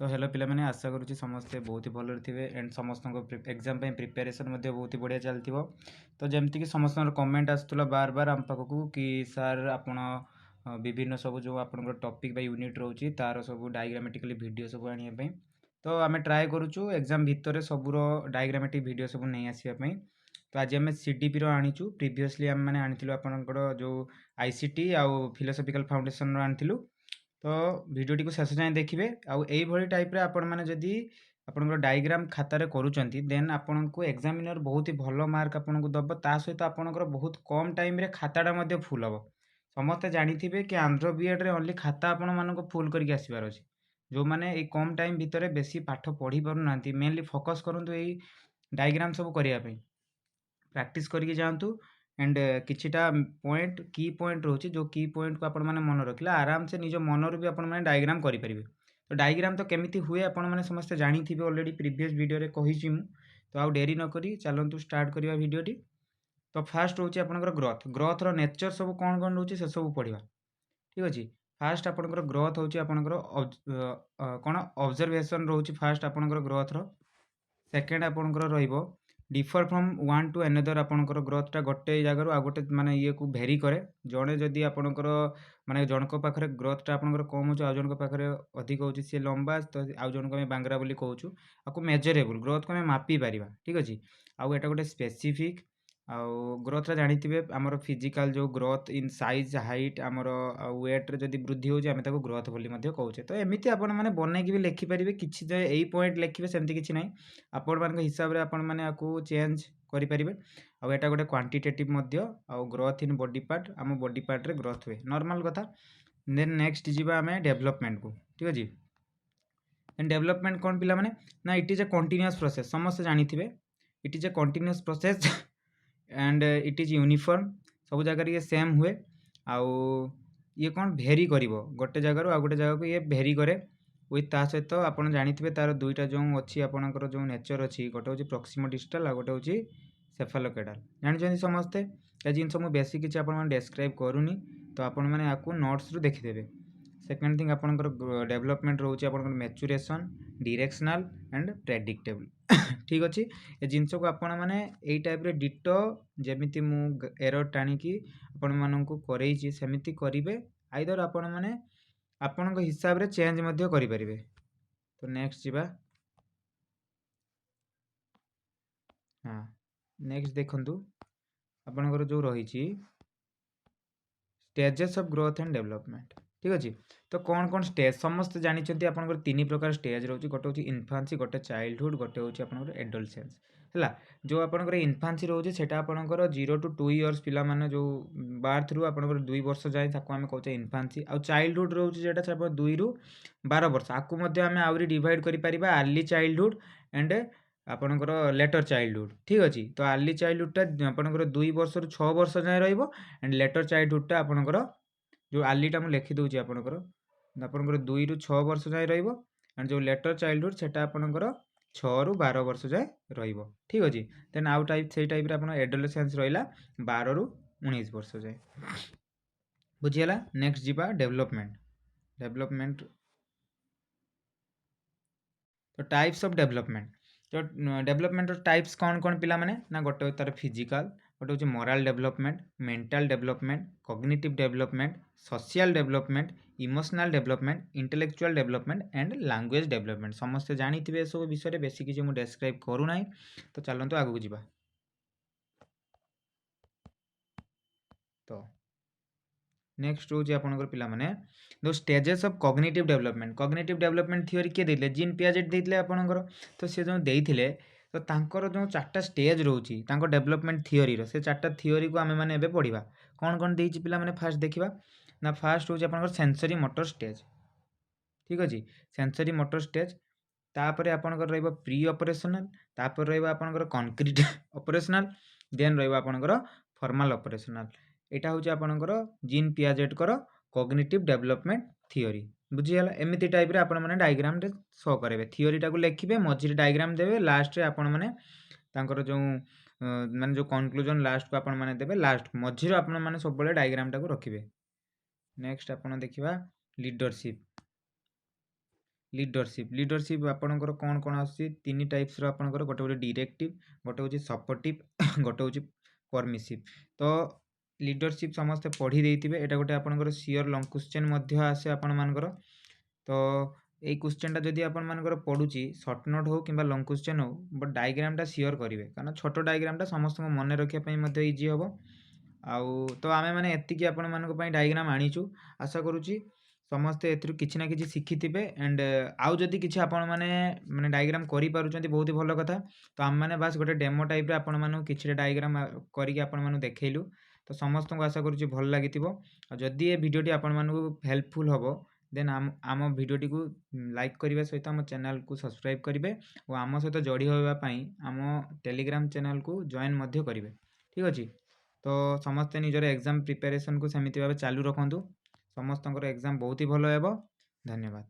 तो हेलो पिला मैंने आशा करुँच समस्ते बहुत ही भल थे एंड समस्त एग्जाम प्रिपेरेसन बहुत ही बढ़िया चलती। तो जमती समस्त कमेंट आसूला बार बार आम पाखक कि सार आपण विभिन्न सब जो आप टॉपिक यूनिट रोचे तार सब डायग्रामेटिकली वीडियो सब आने। तो आम ट्राए करुचु एग्जाम भितर सबूर डायग्रामेटिक वीडियो सब नहीं आसवाई। तो आज आम सीडीपी आनीचु प्रीवियसली आम मैंने आनी आपंकर जो आईसीटी आउ फिलोसफिकल फाउंडेशन आनी। तो भिडियोटी को शेष जाए देखिए आई टाइप आपण मैंने जदि आपंकर डायग्राम खातार करुँच देन आपन को एग्जामिनर बहुत ही भल मार्क आपको दब ता सहित आपंकर बहुत कम टाइम रे खाताटा फुल हम। समस्ते जानी कि आंध्र बीएड रे ओनली खाता आपण मानक फुल करके आसबार अच्छे जो मैंने ये कम टाइम भितर बेसी पाठ पढ़ी पारना मेनली फोकस करूँ यही डायग्राम सब करने प्रैक्टिस करके जातु एंड किछिटा पॉइंट की पॉइंट रोचे जो की पॉइंट को आपण मैंने मन रखिले आराम से निज मनर भी आपण मैंने डायग्राम करेंगे। तो डायग्राम तो केमिति हुए आपण मैंने समस्ते जानी थे ऑलरेडी प्रीवियस वीडियो रे कही मु। तो आउ डेरी न करी चलतु स्टार्ट करवा वीडियोटी। तो फास्ट रोचे आपनकर ग्रोथ रो नेचर सब कौन कौन रोचे से सब पढ़िबा ठीक अछि। फास्ट आपनकर ग्रोथ होची आपनकर कोन ऑब्जर्वेशन रोची फास्ट आपनकर ग्रोथ रो। सेकंड आपनकर रहिबो differ from one two another आपनकर ग्रोथटा गोटे जगार आ गोटे माने ये को भेरी करे जड़े जदि आपनकर माने जनक पाखरे ग्रोथटा आपनकर कम हो आ जनक पाखरे अधिक होची से लंबा तो आ जनक में बांगरा बोली कहूछु आपको मेजरेबल ग्रोथ को में मापी पारिबा ठीक अछि। आउ एटा गोटे स्पेसिफिक आउ ग्रोथटा जानिथिबे हमर फिजिकल जो ग्रोथ इन साइज हाइट हमर वेट रे जदि वृद्धि होची आमे ताको ग्रोथ बोली मध्ये कहूचे। तो एमिति आपण माने बनै कि भी लिखि परिबे किछि जे एई पॉइंट लिखिबे सेमति किछि नै आपण मान हिसाब रे आपण माने आकु चेंज करि परिबे। आउ एटा गोटे क्वांटिटेटिव मध्ये आउ ग्रोथ इन बॉडी पार्ट हम बॉडी पार्ट रे ग्रोथ हुए नॉर्मल कथा। देन नेक्स्ट जिबा हमें डेवलपमेंट को ठीक अछि। देन डेवलपमेंट कोन पिला माने ना it is a continuous process समस्त जानिथिबे it is a continuous process and it is uniform सब जगह ये सेम हुए आउ ये कौन भेरी करिवो गोटे जगार आ गोटे जगह को ये भेरी करे विथ ता सहित आपन जानिथिबे तार दुईटा जो अछि आपनकर जो नेचर अछि गोटे होची प्रॉक्सिमो डिस्टल आ गोटे होची सेफालोकेडाल जानि समस्ते ए जिंस मु बेसिक किछि आपन माने डिस्क्राइब करूनी। तो आपन माने आकु नोट्स रु देखिदेबे। सेकंड थिंग आपनकर डेवलपमेंट रोची आपनकर मैच्योरेशन डायरेक्शनल एंड प्रेडिक्टेबल ठीक अछि। ए जिंस को आपण माने एई टाइप रे डिटो जेमिति मु एरर टाणी की आपण माननकु करैछि सेमिति करिवे आइदर आपण माने आपनक हिसाब रे चेंज मध्ये करि परिबे। तो नेक्स्ट जिबा हां नेक्स्ट देखंतु आपनकर जो रहिछि stages of growth and development ठीक अछि। तो कौन कौन स्टेज समस्त जानी आपंकर तीन प्रकार स्टेज रोचे गोटे हूँ इनफांसी गोटे चाइल्डहुड गोटे हूँ आपंकर एडोलसेंस है जो आपंकर इनफांसी रोचे सेटा आपंकर 0 to 2 इयर्स पिला माने जो बार्थ रु आपंकर 2 वर्ष जाए ताको आमे कहूचे इनफांसी आ चाइल्डहुड रोचे जेटा से 2 ରୁ 12 वर्ष आकु मध्ये आमे आउरी डिवाइड करि परिबा अर्ली चाइल्डहुड एंड आपंकर लेटर चाइल्डहुड ठीक अछि। तो अर्ली चाइल्डहुडटा आपंकर 2 वर्ष रु 6 वर्ष जाए रहइबो एंड लेटर चाइल्डहुडटा आपंकर जो अर्लीटा मु लिखि दउची आपंकर 2 ରୁ 6 वर्ष जाए रहइबो एंड जो लेटर चाइल्डहुड सेटा आपंकर 6 ରୁ 12 वर्ष जाए रहइबो ठीक अछि। देन आउ टाइप से टाइप रे आपन एडोलेसेंस रहिला 12 ରୁ 19 वर्ष जाए बुझियला। नेक्स्ट जिबा डेवलपमेंट तो टाइप्स ऑफ डेवलपमेंट तो डेवलपमेंट टाइप्स कौन कौन पिला माने ना गोटे तार फिजिकल गोटे हूँ morale development mental development cognitive development social development emotional development intellectual development and language development समस्त जानिथिबे सब विषय बेसी किछि मु डिस्क्राइब करू नाही। तो चलंतु आगु जिबा। तो नेक्स्ट रोज आपनकर पिला माने दो stages of cognitive development theory के देले जीन पियाजेट देथिले आपनकर। तो से जो देथिले तो तांकर जो चारटा स्टेज रोची तांको डेवलपमेंट थ्योरी रो से चारटा थ्योरी को आमे माने एबे पढिबा कोन कोन देछि पिला माने फास्ट देखिबा ना फास्ट होची आपनकर सेंसरी मोटर स्टेज ठीक अछि। सेंसरी मोटर स्टेज तापरे आपनकर रहइबो प्री ऑपरेशनल तापर रहइबो आपनकर कॉन्क्रीट ऑपरेशनल देन रहइबो आपनकर फॉर्मल ऑपरेशनल एटा होची आपनकर जीन पियाजेट कर कॉग्निटिव डेवलपमेंट थ्योरी बुझियला। एमिति टाइप रे आपण माने डायग्राम रे शो करबे थ्योरी टाको लिखिबे मझिरे डायग्राम देबे लास्ट रे आपण माने तांकर जो माने जो कंक्लूजन लास्ट को आपण माने देबे लास्ट मझिरे आपण माने सब बेले डायग्राम टाको रखिबे। नेक्स्ट आपण देखिबा लीडरशिप ଲିଡରସିପ୍ ଆପଣଙ୍କର କ'ଣ ଆସୁଛି 3 ଟାଇପ୍ସର ଆପଣଙ୍କର ଗୋଟେ ଡିରେକ୍ଟିଭ୍, ଗୋଟେ ହେଉଛି ସପୋର୍ଟିଭ୍, ଗୋଟେ ହେଉଛି ପରମିସିଭ୍। ତ ଲିଡରସିପ୍ ସମସ୍ତେ ପଢ଼ି ଦେଇଥିବେ, ଏଇଟା ଗୋଟେ ଆପଣଙ୍କର ସିଓର ଲଙ୍ଗ୍ କ୍ୱେଶ୍ଚନ୍ ମଧ୍ୟ ଆସେ ଆପଣମାନଙ୍କର। ତ ଏଇ କ୍ୱେଶ୍ଚନ୍‌ଟା ଯଦି ଆପଣମାନଙ୍କର ପଡ଼ୁଛି ସର୍ଟ ନୋଟ୍ ହଉ କିମ୍ବା ଲଙ୍ଗ୍ କ୍ୱେଶ୍ଚନ୍ ହଉ, ବଟ୍ ଡାଇଗ୍ରାମଟା ସିଓର କରିବେ, କାରଣ ଛୋଟ ଡାଇଗ୍ରାମଟା ସମସ୍ତଙ୍କୁ ମନେ ରଖିବା ପାଇଁ ମଧ୍ୟ ଇଜି ହେବ। ଆଉ ତ ଆମେମାନେ ଏତିକି ଆପଣମାନଙ୍କ ପାଇଁ ଡାଇଗ୍ରାମ ଆଣିଛୁ। ଆଶା କରୁଛି ସମସ୍ତେ ଏଥିରୁ କିଛି ନା କିଛି ଶିଖିଥିବେ। ଆଣ୍ଡ ଆଉ ଯଦି କିଛି ଆପଣମାନେ ମାନେ ଡାଇଗ୍ରାମ କରିପାରୁଛନ୍ତି ବହୁତ ଭଲ କଥା। ତ ଆମେମାନେ ବାସ୍ ଗୋଟେ ଡେମୋ ଟାଇପ୍‌ରେ ଆପଣମାନଙ୍କୁ କିଛିଟା ଡାଇଗ୍ରାମ କରିକି ଆପଣମାନଙ୍କୁ ଦେଖେଇଲୁ। ତ ସମସ୍ତଙ୍କୁ ଆଶା କରୁଛି ଭଲ ଲାଗିଥିବ। ଆଉ ଯଦି ଏ ଭିଡ଼ିଓଟି ଆପଣମାନଙ୍କୁ ହେଲ୍ପଫୁଲ୍ ହେବ, ଦେନ୍ ଆମ ଭିଡ଼ିଓଟିକୁ ଲାଇକ୍ କରିବା ସହିତ ଆମ ଚ୍ୟାନେଲକୁ ସବସ୍କ୍ରାଇବ୍ କରିବେ ଓ ଆମ ସହିତ ଯୋଡ଼ି ହେବା ପାଇଁ ଆମ ଟେଲିଗ୍ରାମ ଚ୍ୟାନେଲକୁ ଜଏନ୍ ମଧ୍ୟ କରିବେ। ଠିକ୍ ଅଛି? ତ ସମସ୍ତେ ନିଜର ଏକ୍ଜାମ ପ୍ରିପାରେସନକୁ ସେମିତି ଭାବେ ଚାଲୁ ରଖନ୍ତୁ। ସମସ୍ତଙ୍କର ଏକ୍ଜାମ ବହୁତ ହି ଭଲ ହେବ। ଧନ୍ୟବାଦ।